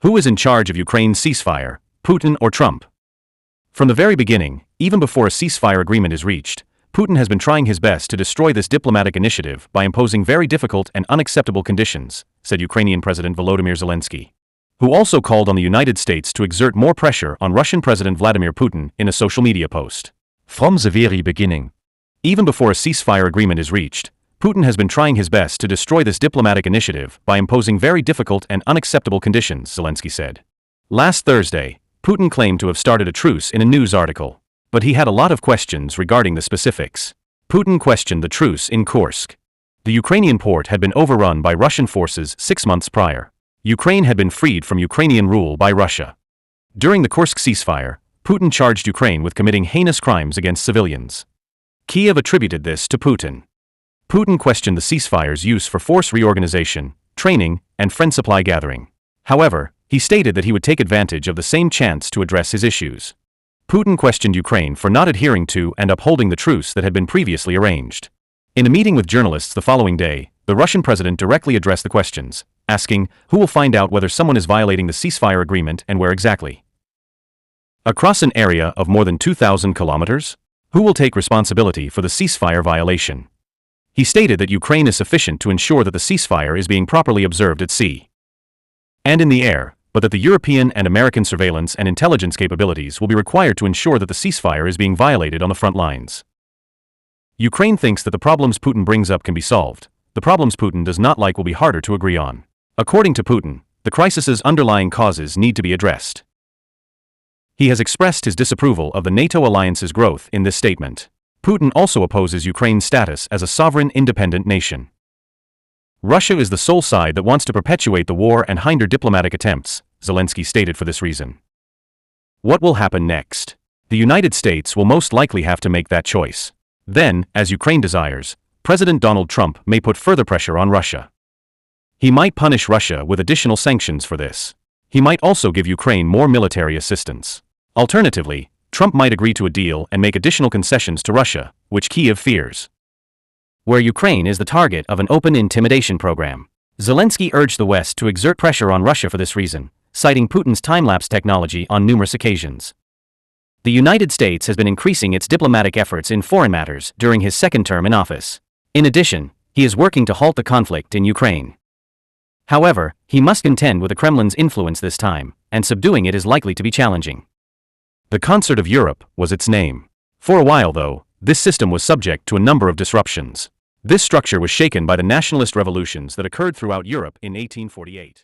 Who is in charge of Ukraine's ceasefire, Putin or Trump? From the very beginning, even before a ceasefire agreement is reached, Putin has been trying his best to destroy this diplomatic initiative by imposing very difficult and unacceptable conditions, said Ukrainian President Volodymyr Zelensky, who also called on the United States to exert more pressure on Russian President Vladimir Putin in a social media post. From the very beginning, even before a ceasefire agreement is reached, Putin has been trying his best to destroy this diplomatic initiative by imposing very difficult and unacceptable conditions, Zelensky said. Last Thursday, Putin claimed to have started a truce in a news article, but he had a lot of questions regarding the specifics. Putin questioned the truce in Kursk. The Ukrainian port had been overrun by Russian forces 6 months prior. Ukraine had been freed from Ukrainian rule by Russia. During the Kursk ceasefire, Putin charged Ukraine with committing heinous crimes against civilians. Kiev attributed this to Putin. Putin questioned the ceasefire's use for force reorganization, training, and friend supply gathering. However, he stated that he would take advantage of the same chance to address his issues. Putin questioned Ukraine for not adhering to and upholding the truce that had been previously arranged. In a meeting with journalists the following day, the Russian president directly addressed the questions, asking, who will find out whether someone is violating the ceasefire agreement and where exactly? Across an area of more than 2,000 kilometers? Who will take responsibility for the ceasefire violation? He stated that Ukraine is sufficient to ensure that the ceasefire is being properly observed at sea and in the air, but that the European and American surveillance and intelligence capabilities will be required to ensure that the ceasefire is being violated on the front lines. Ukraine thinks that the problems Putin brings up can be solved. The problems Putin does not like will be harder to agree on. According to Putin, the crisis's underlying causes need to be addressed. He has expressed his disapproval of the NATO alliance's growth in this statement. Putin also opposes Ukraine's status as a sovereign independent nation. Russia is the sole side that wants to perpetuate the war and hinder diplomatic attempts, Zelensky stated for this reason. What will happen next? The United States will most likely have to make that choice. Then, as Ukraine desires, President Donald Trump may put further pressure on Russia. He might punish Russia with additional sanctions for this. He might also give Ukraine more military assistance. Alternatively, Trump might agree to a deal and make additional concessions to Russia, which Kiev fears. Where Ukraine is the target of an open intimidation program. Zelensky urged the West to exert pressure on Russia for this reason, citing Putin's time-lapse technology on numerous occasions. The United States has been increasing its diplomatic efforts in foreign matters during his second term in office. In addition, he is working to halt the conflict in Ukraine. However, he must contend with the Kremlin's influence this time, and subduing it is likely to be challenging. The Concert of Europe was its name. For a while, though, this system was subject to a number of disruptions. This structure was shaken by the nationalist revolutions that occurred throughout Europe in 1848.